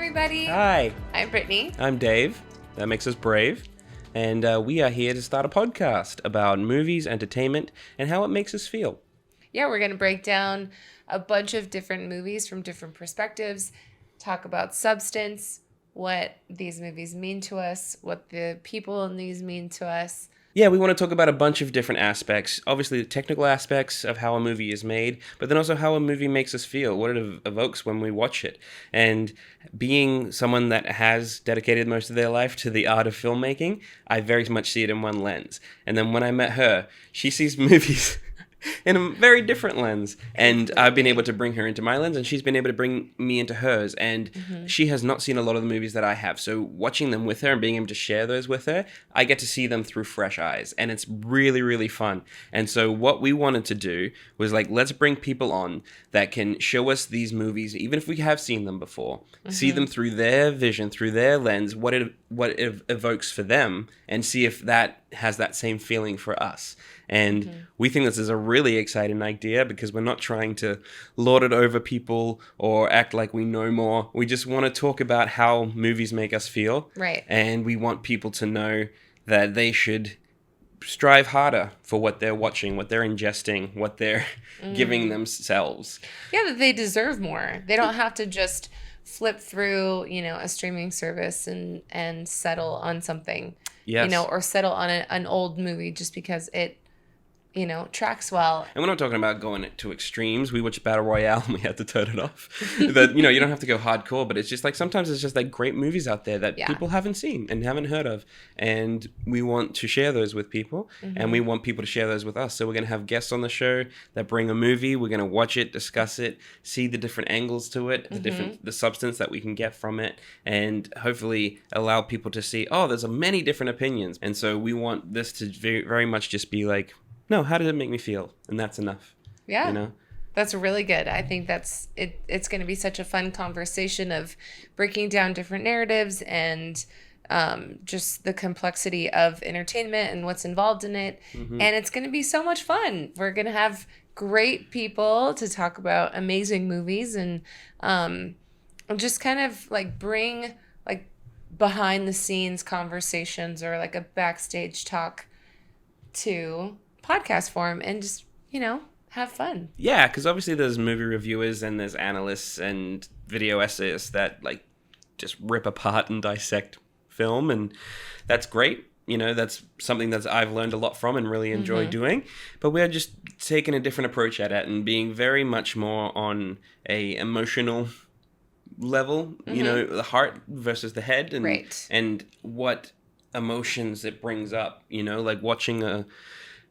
everybody. Hi, I'm Brittany. I'm Dave. That makes us brave. And we are here to start a podcast about movies, entertainment, and how it makes us feel. Yeah, we're going to break down a bunch of different movies from different perspectives, talk about substance, what these movies mean to us, what the people in these mean to us. Yeah, we want to talk about a bunch of different aspects. Obviously, the technical aspects of how a movie is made, but then also how a movie makes us feel, what it evokes when we watch it. And being someone that has dedicated most of their life to the art of filmmaking, I very much see it in one lens. And then when I met her, she sees movies in a very different lens. And I've been able to bring her into my lens, and she's been able to bring me into hers. And she has not seen a lot of the movies that I have. So watching them with her and being able to share those with her, I get to see them through fresh eyes. And it's really, really fun. And so what we wanted to do was let's bring people on that can show us these movies, even if we have seen them before, see them through their vision, through their lens, what it evokes for them, and see if that has that same feeling for us. And we think this is a really exciting idea because we're not trying to lord it over people or act like we know more. We just want to talk about how movies make us feel. Right. And we want people to know that they should strive harder for what they're watching, what they're ingesting, what they're giving themselves. Yeah, that they deserve more. They don't have to just flip through, a streaming service and settle on something. Yes. Or settle on an old movie just because it tracks well. And we're not talking about going to extremes. We watched Battle Royale and we had to turn it off. That you don't have to go hardcore, but it's just sometimes it's just great movies out there that people haven't seen and haven't heard of. And we want to share those with people, and we want people to share those with us. So we're going to have guests on the show that bring a movie. We're going to watch it, discuss it, see the different angles to it, the substance that we can get from it, and hopefully allow people to see, there's many different opinions. And so we want this to very, very much just be no, how did it make me feel? And that's enough. Yeah. That's really good. I think that's it. It's going to be such a fun conversation of breaking down different narratives and just the complexity of entertainment and what's involved in it. And it's going to be so much fun. We're going to have great people to talk about amazing movies and just kind of bring behind the scenes conversations or a backstage talk to podcast form and just, have fun. Yeah, because obviously there's movie reviewers and there's analysts and video essayists that just rip apart and dissect film, and that's great. That's something that I've learned a lot from and really enjoy doing. But we're just taking a different approach at it and being very much more on a emotional level, the heart versus the head, and and what emotions it brings up, watching a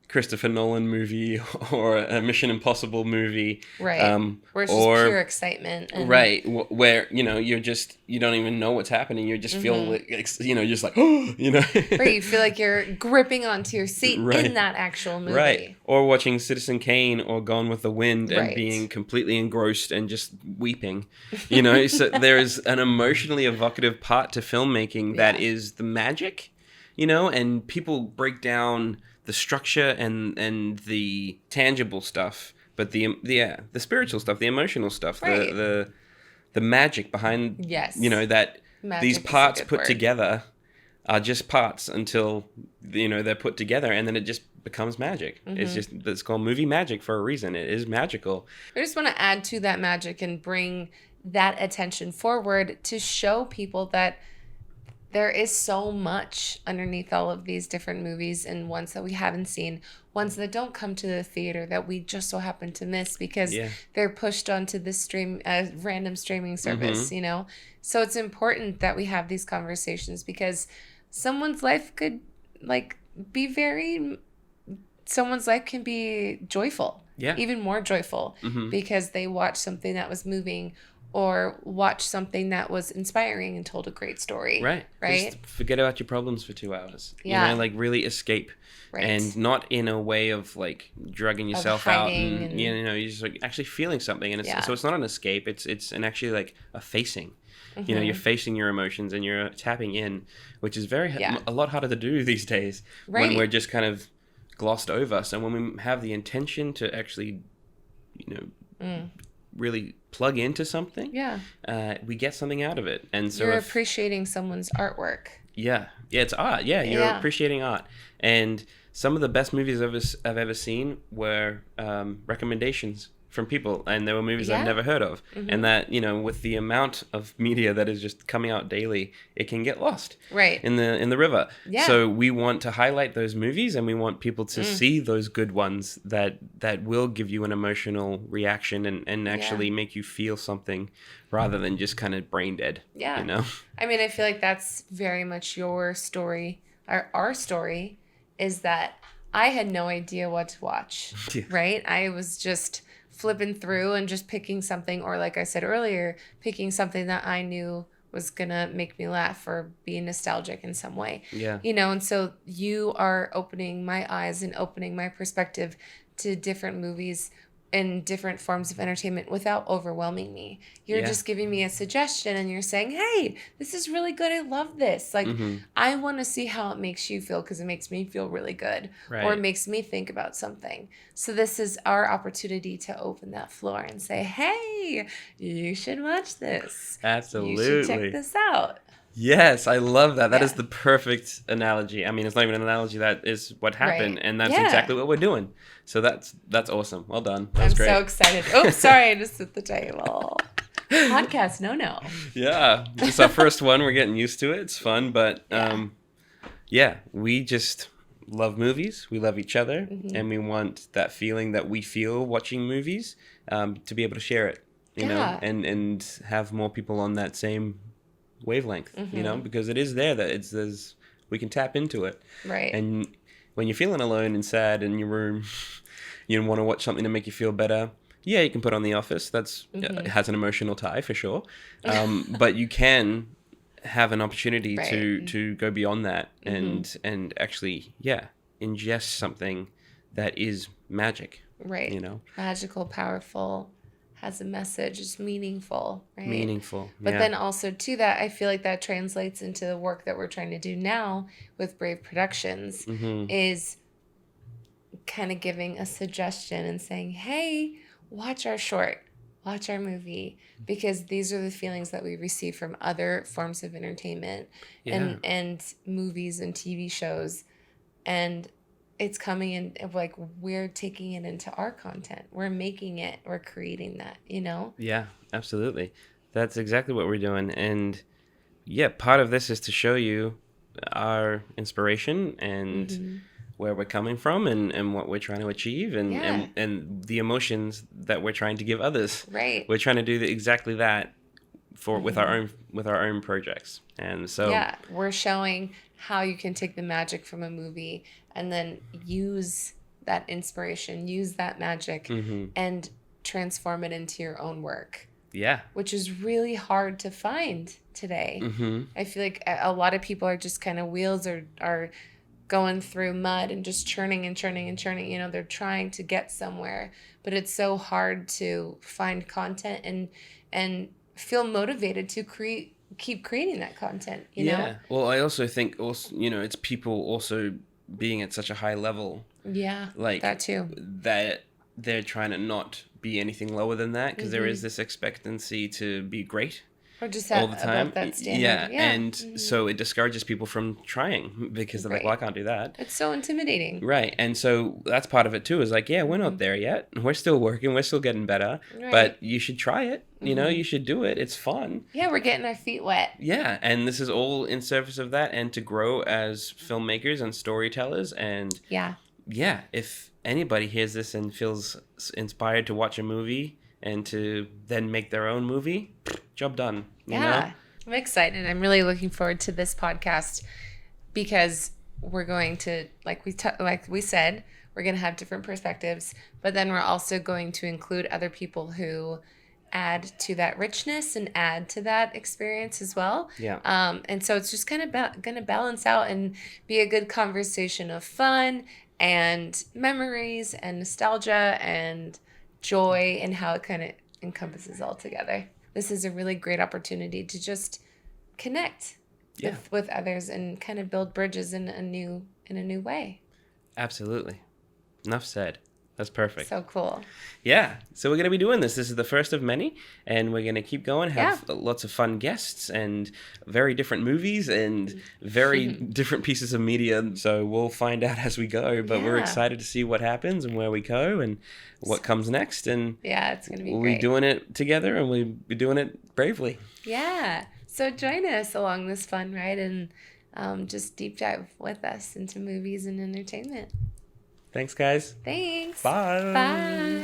Christopher Nolan movie or a Mission Impossible movie. Right. Where it's just pure excitement. And... Right. Where, you don't even know what's happening. You just feel just oh, Right. You feel like you're gripping onto your seat in that actual movie. Right. Or watching Citizen Kane or Gone with the Wind and being completely engrossed and just weeping, So there is an emotionally evocative part to filmmaking that is the magic, and people break down the structure and the tangible stuff, but the spiritual stuff, the emotional stuff, the magic behind that magic these parts put together are just parts until they're put together, and then it just becomes magic. It's called movie magic for a reason. It is magical. I just want to add to that magic and bring that attention forward to show people that there is so much underneath all of these different movies, and ones that we haven't seen, ones that don't come to the theater that we just so happen to miss because they're pushed onto this random streaming service, So it's important that we have these conversations because someone's life could someone's life can be joyful, even more joyful because they watched something that was moving or watch something that was inspiring and told a great story. Right. Just forget about your problems for 2 hours. Yeah. Really escape. Right. And not in a way of drugging yourself out and you're just actually feeling something. And so it's not an escape. It's an actually a facing. You're facing your emotions and you're tapping in, which is a lot harder to do these days when we're just kind of glossed over. So when we have the intention to actually, really plug into something, Yeah. we get something out of it. And so You're if, appreciating someone's artwork. yeah, it's art. Yeah, you're Yeah. appreciating art. And some of the best movies I've ever seen were recommendations from people, and there were movies I've Yeah. never heard of. Mm-hmm. And that, with the amount of media that is just coming out daily, it can get lost Right. in the river. Yeah. So we want to highlight those movies, and we want people to see those good ones that will give you an emotional reaction and actually make you feel something, rather than just kind of brain dead. Yeah. I mean, I feel like that's very much your story. Our story is that I had no idea what to watch, Yeah. right? I was just flipping through and just picking something, or like I said earlier, picking something that I knew was going to make me laugh or be nostalgic in some way. Yeah. And so you are opening my eyes and opening my perspective to different movies and different forms of entertainment without overwhelming me. You're Yeah. just giving me a suggestion and you're saying, hey, this is really good. I love this. Like, Mm-hmm. I want to see how it makes you feel because it makes me feel really good, Right. or it makes me think about something. So this is our opportunity to open that floor and say, hey, you should watch this. Absolutely. You should check this out. Yes, I love that. That is Yeah. the perfect analogy. I mean, it's not even an analogy. That is what happened, Right. and that's Yeah. exactly what we're doing. So that's awesome. Well done. That I'm was great. so excited. Oops, sorry, I just hit the table. Podcast, no. Yeah, it's our first one. We're getting used to it. It's fun, but Yeah. we just love movies. We love each other, Mm-hmm. and we want that feeling that we feel watching movies to be able to share it. You know, Yeah. and have more people on that same wavelength. You know, Mm-hmm. because it is there that there's we can tap into it. Right. And when you're feeling alone and sad in your room, you want to watch something to make you feel better. Yeah, you can put on The Office. That's it has an emotional tie for sure. But you can have an opportunity Right. to go beyond that and actually ingest something that is magic. Right. You know, Magical, powerful, has a message, is meaningful, right? meaningful. But yeah. then also to that, I feel like that translates into the work that we're trying to do now with Brave Productions, is kind of giving a suggestion and saying, hey, watch our short, watch our movie, because these are the feelings that we receive from other forms of entertainment and movies and TV shows. And it's coming in, like, we're taking it into our content. We're making it, we're creating that, Yeah, absolutely. That's exactly what we're doing. And yeah, part of this is to show you our inspiration and where we're coming from and what we're trying to achieve and the emotions that we're trying to give others. Right. We're trying to do exactly that with our own projects. And so yeah, we're showing how you can take the magic from a movie and then use that inspiration, use that magic, and transform it into your own work, yeah. which is really hard to find today. Mm-hmm. I feel like a lot of people are just kind of wheels are going through mud and just churning and churning and churning. They're trying to get somewhere, but it's so hard to find content and feel motivated to keep creating that content, you know? Well, I also think it's people also being at such a high level. Yeah, Like that too. That they're trying to not be anything lower than that because there is this expectancy to be great Or just all the time. about that standard. Yeah, Yeah. and so it discourages people from trying because they're like, well, I can't do that. It's so intimidating. Right, and so that's part of it too. Is like, yeah, we're not there yet. We're still working. We're still getting better. Right. But you should try it. You should do it. It's fun. Yeah, we're getting our feet wet. Yeah, and this is all in service of that and to grow as filmmakers and storytellers. And Yeah. yeah, if anybody hears this and feels inspired to watch a movie and to then make their own movie, job done. You know? I'm excited. I'm really looking forward to this podcast because we're going to, like we said, we're going to have different perspectives, but then we're also going to include other people who add to that richness and add to that experience as well. Yeah. And so it's just kind of going to balance out and be a good conversation of fun and memories and nostalgia and joy and how it kind of encompasses all together. This is a really great opportunity to just connect with others and kind of build bridges in a new way. Absolutely. Enough said. That's perfect. So cool. Yeah. So we're going to be doing this. This is the first of many, and we're going to keep going, have lots of fun guests and very different movies and very different pieces of media. So we'll find out as we go, but we're excited to see what happens and where we go and what comes next. And yeah, it's going to be we'll great. be doing it together, and we'll be doing it bravely. Yeah. So join us along this fun ride and just deep dive with us into movies and entertainment. Thanks, guys. Thanks. Bye. Bye.